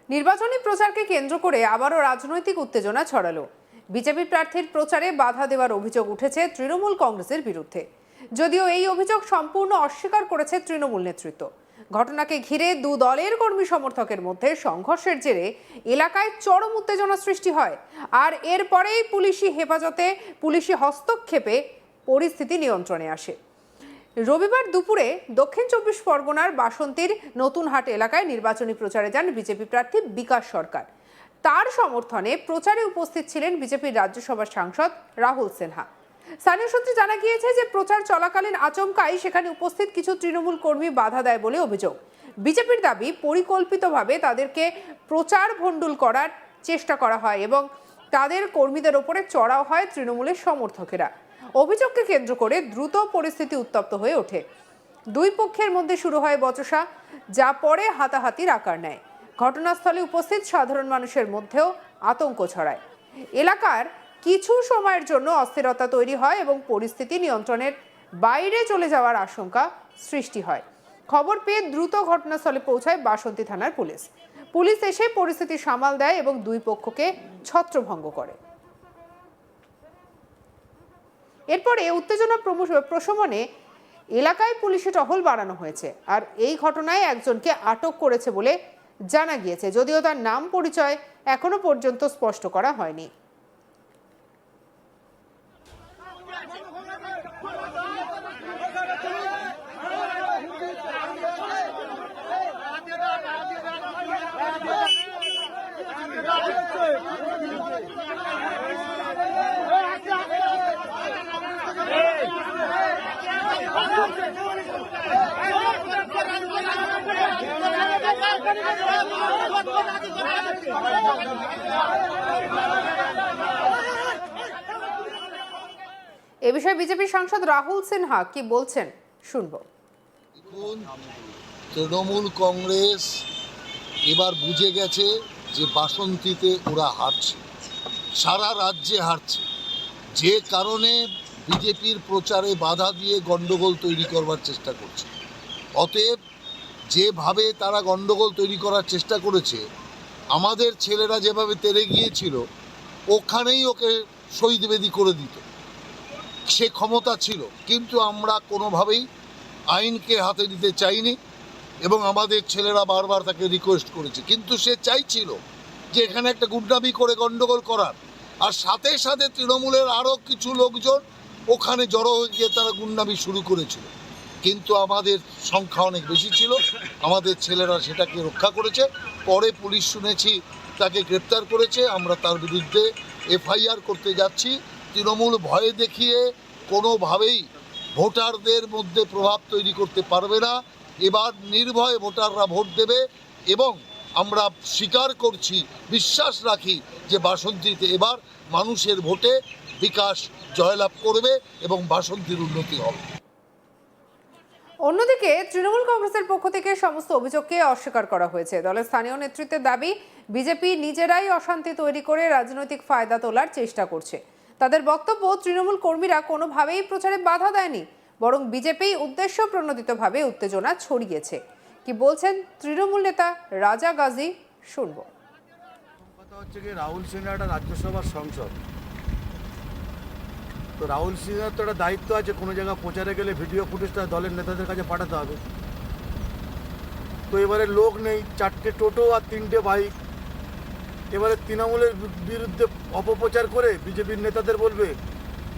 নির্বাচনী প্রচারকে কেন্দ্র করে আবারও রাজনৈতিক উত্তেজনা ছড়ালো। বিজেপি প্রার্থীর প্রচারে বাধা দেওয়ার অভিযোগ উঠেছে তৃণমূল কংগ্রেসের বিরুদ্ধে। যদিও এই অভিযোগ সম্পূর্ণ অস্বীকার করেছে তৃণমূল নেতৃত্ব। ঘটনাকে ঘিরে দু দলের কর্মী সমর্থকের মধ্যে সংঘর্ষের জেরে এলাকায় চরম উত্তেজনা সৃষ্টি হয়, আর এরপরেই পুলিশি হস্তক্ষেপে পরিস্থিতি নিয়ন্ত্রণে আসে। রবিবার দুপুরে দক্ষিণ চব্বিশ পরগনার বাসন্তীর নতুনহাট এলাকায় নির্বাচনী প্রচারে যান বিজেপি প্রার্থী বিকাশ সরকার। তার সমর্থনে প্রচারে উপস্থিত ছিলেন বিজেপির রাজ্যসভার সাংসদ রাহুল সিনহা। স্থানীয় সূত্রে জানা গিয়েছে যে প্রচার চলাকালীন আচমকাই সেখানে উপস্থিত কিছু তৃণমূল কর্মী বাধা দেয় বলে অভিযোগ। বিজেপির দাবি, পরিকল্পিতভাবে তাদেরকে প্রচার ভণ্ডুল করার চেষ্টা করা হয় এবং তাদের কর্মীদের ওপরে চড়াও হয় তৃণমূলের সমর্থকেরা। অভিযোগকে কেন্দ্র করে দ্রুত পরিস্থিতি উত্তপ্ত হয়ে ওঠে। দুই পক্ষের মধ্যে শুরু হয় বচসা, যা পরে হাতাহাতির আকার নেয়। ঘটনাস্থলে উপস্থিত সাধারণ মানুষের মধ্যেও আতঙ্ক ছড়ায়। এলাকার কিছু সময়ের জন্য অস্থিরতা তৈরি হয় এবং পরিস্থিতি নিয়ন্ত্রণের বাইরে চলে যাওয়ার আশঙ্কা সৃষ্টি হয়। খবর পেয়ে দ্রুত ঘটনাস্থলে পৌঁছায় বাসন্তী থানার পুলিশ এসে পরিস্থিতি সামাল দেয় এবং দুই পক্ষকে ছত্রভঙ্গ করে। এরপরে উত্তেজনা প্রশমনে এলাকায় পুলিশি টহল বাড়ানো হয়েছে, আর এই ঘটনায় একজনকে আটক করেছে বলে জানা গিয়েছে, যদিও তার নাম পরিচয় এখনো পর্যন্ত স্পষ্ট করা হয়নি। এ বিষয়ে বিজেপি সাংসদ রাহুল সিনহা কি বলছেন শুনবো। তৃণমূল কংগ্রেস এবার বুঝে গেছে যে বাসন্তীতে ওরা হারছে, সারা রাজ্যে হারছে, যে কারণে বিজেপির প্রচারে বাধা দিয়ে গন্ডগোল তৈরি করবার চেষ্টা করছে। অতএব যেভাবে তারা গন্ডগোল তৈরি করার চেষ্টা করেছে, আমাদের ছেলেরা যেভাবে তেড়ে গিয়েছিল ওখানেই ওকে শহীদ বেদি করে দিত, সে ক্ষমতা ছিল। কিন্তু আমরা কোনোভাবেই আইনকে হাতে নিতে চাইনি এবং আমাদের ছেলেরা বারবার তাকে রিকোয়েস্ট করেছে, কিন্তু সে চাইছিল যে এখানে একটা গুন্ডামি করে গন্ডগোল করার, আর সাথে সাথে তৃণমূলের আরও কিছু লোকজন ওখানে জড়ো হয়ে গিয়ে তারা গুন্ডামি শুরু করেছিল। কিন্তু আমাদের সংখ্যা অনেক বেশি ছিল, আমাদের ছেলেরা সেটাকে রক্ষা করেছে। পরে পুলিশ শুনেছি তাকে গ্রেপ্তার করেছে, আমরা তার বিরুদ্ধে এফআইআর করতে যাচ্ছি। তৃণমূল ভয় দেখিয়ে কোনোভাবেই ভোটারদের মধ্যে প্রভাব তৈরি করতে পারবে না। এবার নির্ভয়ে ভোটাররা ভোট দেবে এবং আমরা স্বীকার করছি, বিশ্বাস রাখি যে বাসন্তীতে এবার মানুষের ভোটে বিকাশ জয়লাভ করবে এবং বাসন্তীর উন্নতি হবে। অন্যদিকে তৃণমূল কংগ্রেসের পক্ষ থেকে সমস্ত অভিযোগকে অস্বীকার করা হয়েছে। দলের স্থানীয় নেতৃত্বের দাবি, বিজেপি নিজেরাই অশান্তি তৈরি করে রাজনৈতিক ফায়দা তোলার চেষ্টা করছে। তাদের বক্তব্য, তৃণমূল কর্মীরা কোনোভাবেই প্রচারে বাধা দেয়নি, বরং বিজেপি উদ্দেশ্য প্রণোদিতভাবে উত্তেজনা ছড়িয়েছে। কি বলছেন তৃণমূল নেতা রাজা গাজী, শুনবো। কথা হচ্ছে কি, রাহুল সিনহা একটা রাজ্যসভার সাংসদ, তো রাহুল সিনহার তো একটা দায়িত্ব আছে, কোনো জায়গায় প্রচারে গেলে ভিডিও ফুটেজটা দলের নেতাদের কাছে পাঠাতে হবে। তো এবারে লোক নেই, 4টে টোটো আর 3টে বাইক। এবারে তৃণমূলের বিরুদ্ধে অপপ্রচার করে বিজেপির নেতাদের বলবে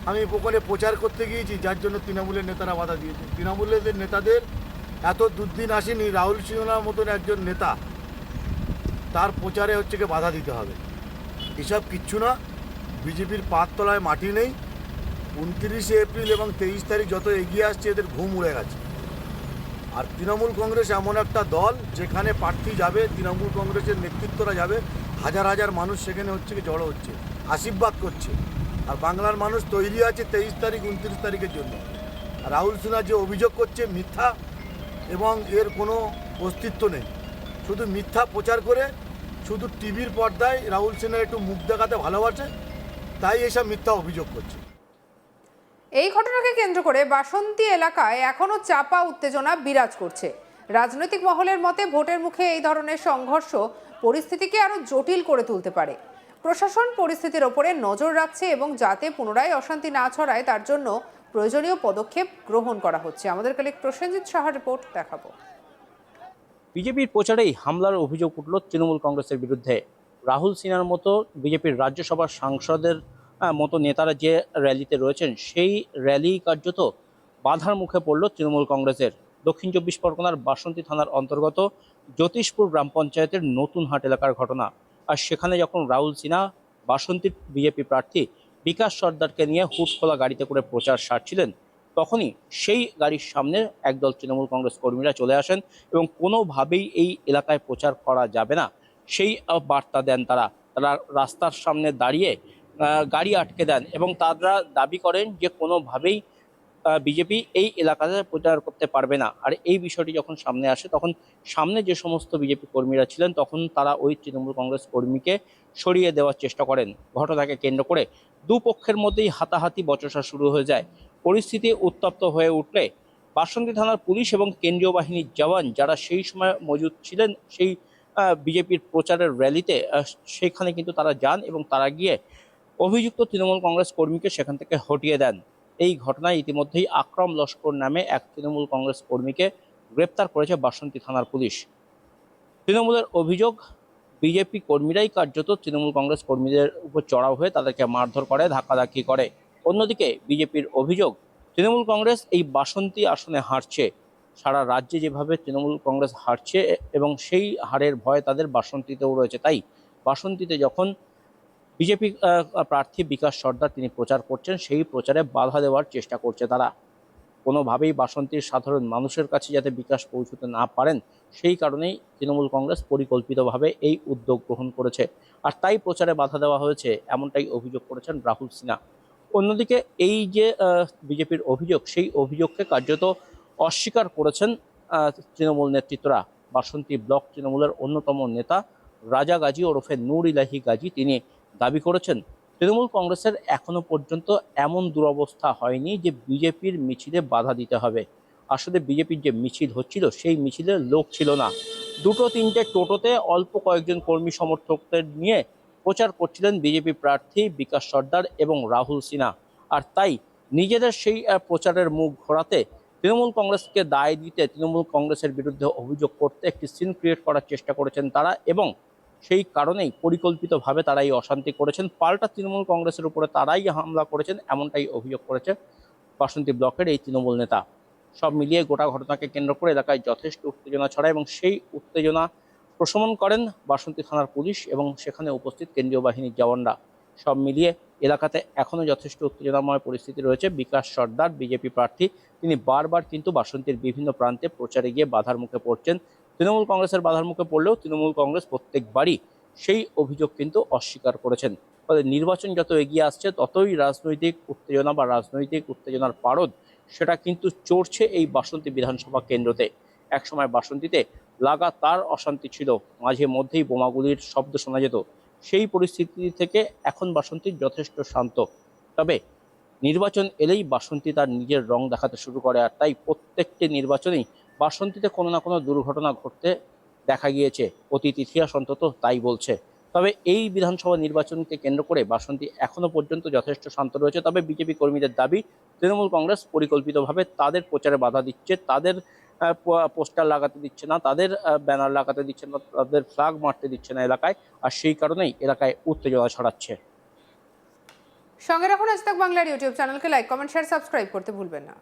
আমি ওখানে প্রচার করতে গিয়েছি, যার জন্য তৃণমূলের নেতারা বাধা দিয়েছে। তৃণমূলের নেতাদের এত দুর্দিন আসেনি, রাহুল সিনহার মতন একজন নেতা তার প্রচারে হচ্ছে কি বাধা দিতে হবে। এসব কিচ্ছু না, বিজেপির পাত তলায় মাটি নেই। 29শে এপ্রিল এবং 23 তারিখ যত এগিয়ে আসছে এদের ঘুম উড়ে গেছে। আর তৃণমূল কংগ্রেস এমন একটা দল যেখানে প্রার্থী যাবে, তৃণমূল কংগ্রেসের নেতৃত্বরা যাবে, হাজার হাজার মানুষ সেখানে হচ্ছে কি জড়ো হচ্ছে, আশীর্বাদ করছে। আর বাংলার মানুষ তৈরি আছে 23 তারিখ 29 তারিখের জন্য। রাহুল সিনহা যে অভিযোগ করছে মিথ্যা এবং এর কোনো অস্তিত্ব নেই, শুধু মিথ্যা প্রচার করে, শুধু টিভির পর্দায় রাহুল সিনহা একটু মুখ দেখাতে ভালোবাসে, তাই এসব মিথ্যা অভিযোগ করছে। এই ঘটনাকে কেন্দ্র করে বাসন্তী এলাকায় এখনো চাপা উত্তেজনা বিরাজ করছে। রাজনৈতিক মহলের মতে ভোটের মুখে এই ধরনের সংঘর্ষ পরিস্থিতিকে আরো জটিল করে তুলতে পারে। প্রশাসন পরিস্থিতির ওপরে নজর রাখছে এবং যাতে পুনরায় অশান্তি না ছড়ায় তার জন্য প্রয়োজনীয় পদক্ষেপ গ্রহণ করা হচ্ছে। আমাদের কালেক্ট প্রসেনজিৎ সাহার রিপোর্ট দেখাবো। বিজেপির প্রচারেই হামলার অভিযোগ উঠল তৃণমূল কংগ্রেসের বিরুদ্ধে। রাহুল সিনহার মতো বিজেপির রাজ্যসভার সাংসদের মতো নেতারা যে র্যালিতে রয়েছেন, সেই র্যালি কার্যত বাধার মুখে পড়ল তৃণমূল কংগ্রেসের। দক্ষিণ 24 পরগনার বাসন্তী থানার অন্তর্গত জ্যোতিষপুর গ্রাম পঞ্চায়েতের নতুন হাট এলাকার ঘটনা। আর সেখানে যখন রাহুল সিনহা বাসন্তীর বিজেপি প্রার্থী বিকাশ সর্দারকে নিয়ে হুটখোলা গাড়িতে করে প্রচার সারছিলেন, তখনই সেই গাড়ির সামনে একদল তৃণমূল কংগ্রেস কর্মীরা চলে আসেন এবং কোনোভাবেই এই এলাকায় প্রচার করা যাবে না সেই বার্তা দেন তারা। রাস্তার সামনে দাঁড়িয়ে গাড়ি আটকে দেন এবং তারা দাবি করেন যে কোনোভাবেই বিজেপি এই এলাকাতে প্রচার করতে পারবে না। আর এই বিষয়টি যখন সামনে আসে, তখন সামনে যে সমস্ত বিজেপি কর্মীরা ছিলেন, তখন তারা ওই তৃণমূল কংগ্রেস কর্মীকে সরিয়ে দেওয়ার চেষ্টা করেন। ঘটনাকে কেন্দ্র করে দুপক্ষের মধ্যেই হাতাহাতি বচসা শুরু হয়ে যায়। পরিস্থিতি উত্তপ্ত হয়ে উঠলে বাসন্তী থানার পুলিশ এবং কেন্দ্রীয় বাহিনীর জওয়ান যারা সেই সময় মজুদ ছিলেন সেই বিজেপির প্রচারের র্যালিতে, সেখানে কিন্তু তারা যান এবং তারা গিয়ে অভিযুক্ত তৃণমূল কংগ্রেস কর্মীকে সেখান থেকে হটিয়ে দেন। এই ঘটনায় ইতিমধ্যেই আকরাম লস্কর নামে এক তৃণমূল কংগ্রেস কর্মীকে গ্রেপ্তার করেছে বাসন্তী থানার পুলিশ। তৃণমূলের অভিযোগ, বিজেপি কর্মীরাই কার্যত তৃণমূল কংগ্রেস কর্মীদের উপর চড়াও হয়ে তাদেরকে মারধর করে, ধাক্কাধাক্কি করে। অন্যদিকে বিজেপির অভিযোগ, তৃণমূল কংগ্রেস এই বাসন্তী আসনে হারছে। সারা রাজ্যে যেভাবে তৃণমূল কংগ্রেস হারছে এবং সেই হারের ভয় তাদের বাসন্তীতেও রয়েছে, তাই বাসন্তীতে যখন বিজেপি প্রার্থী বিকাশ সর্দার তিনি প্রচার করছেন, সেই প্রচারে বাধা দেওয়ার চেষ্টা করছে তারা। কোনোভাবেই বাসন্তীর সাধারণ মানুষের কাছে যাতে বিকাশ পৌঁছতে না পারেন, সেই কারণেই তৃণমূল কংগ্রেস পরিকল্পিতভাবে এই উদ্যোগ গ্রহণ করেছে। আর তাই প্রচারে বাধা দেওয়া হয়েছে, এমনটাই অভিযোগ করেছেন রাহুল সিনহা। অন্যদিকে এই যে বিজেপির অভিযোগ, সেই অভিযোগকে কার্যত অস্বীকার করেছেন তৃণমূল নেতৃত্বরা। বাসন্তী ব্লক তৃণমূলের অন্যতম নেতা রাজা গাজী ওরফে নূর ইলাহি গাজী তিনি দাবি করেছেন, তৃণমূল কংগ্রেসের এখনো পর্যন্ত এমন দুরবস্থা হয়নি যে বিজেপির মিছিলে বাধা দিতে হবে। আসলে বিজেপির যে মিছিল হচ্ছিল, সেই মিছিলের লোক ছিল না। দুটো তিনটে টোটোতে অল্প কয়েকজন কর্মী সমর্থকদের নিয়ে প্রচার করছিলেন বিজেপি প্রার্থী বিকাশ সর্দার এবং রাহুল সিনহা। আর তাই নিজেদের সেই প্রচারের মুখ ঘোরাতে, তৃণমূল কংগ্রেসকে দায় দিতে, তৃণমূল কংগ্রেসের বিরুদ্ধে অভিযোগ করতে একটি সিন ক্রিয়েট করার চেষ্টা করেছেন তারা এবং সেই কারণেই পরিকল্পিতভাবে তারা এই অশান্তি করেছেন। পাল্টা তৃণমূল কংগ্রেসের উপরে তারাই হামলা করেছেন, এমনটাই অভিযোগ করেছে বাসন্তী ব্লকের এই তৃণমূল নেতা। সব মিলিয়ে গোটা ঘটনাকে কেন্দ্র করে এলাকায় যথেষ্ট উত্তেজনা ছড়ায় এবং সেই উত্তেজনা প্রশমন করেন বাসন্তী থানার পুলিশ এবং সেখানে উপস্থিত কেন্দ্রীয় বাহিনীর জওয়ানরা। সব মিলিয়ে এলাকাতে এখনও যথেষ্ট উত্তেজনাময় পরিস্থিতি রয়েছে। বিকাশ সর্দার বিজেপি প্রার্থী তিনি বারবার কিন্তু বাসন্তীর বিভিন্ন প্রান্তে প্রচারে গিয়ে বাধার মুখে পড়ছেন। তৃণমূল কংগ্রেসের বাধার মুখে পড়লেও তৃণমূল কংগ্রেস প্রত্যেকবারই সেই অভিযোগ কিন্তু অস্বীকার করেছেন। ফলে নির্বাচন যত এগিয়ে আসছে, ততই রাজনৈতিক উত্তেজনা বা রাজনৈতিক উত্তেজনার পারদ সেটা কিন্তু চড়ছে এই বাসন্তী বিধানসভা কেন্দ্রতে। একসময় বাসন্তীতে লাগাতার অশান্তি ছিল, মাঝে মধ্যেই বোমাগুলির শব্দ শোনা যেত। সেই পরিস্থিতি থেকে এখন বাসন্তী যথেষ্ট শান্ত। তবে নির্বাচন এলেই বাসন্তী তার নিজের রং দেখাতে শুরু করে, আর তাই প্রত্যেকটি নির্বাচনেই বাসন্তীতে কোনো না কোনো দুর্ঘটনা ঘটতে দেখা গিয়েছে। অতীত ইতিহাস অন্তত তাই বলছে। তবে এই বিধানসভা নির্বাচনকে কেন্দ্র করে বাসন্তী এখনো পর্যন্ত যথেষ্ট শান্ত রয়েছে। তবে বিজেপি কর্মীদের দাবি, তৃণমূল কংগ্রেস পরিকল্পিতভাবে তাদের প্রচারে বাধা দিচ্ছে, তাদের পোস্টার লাগাতে দিচ্ছে না, তাদের ব্যানার লাগাতে দিচ্ছে না, তাদের ফ্ল্যাগ মারতে দিচ্ছে না এলাকায়। আর সেই কারণেই এলাকায় উত্তেজনা ছড়াচ্ছে। সঙ্গে রাখুন আজ তাক বাংলার ইউটিউব চ্যানেলকে লাইক, কমেন্ট, শেয়ার, সাবস্ক্রাইব করতে ভুলবেন না।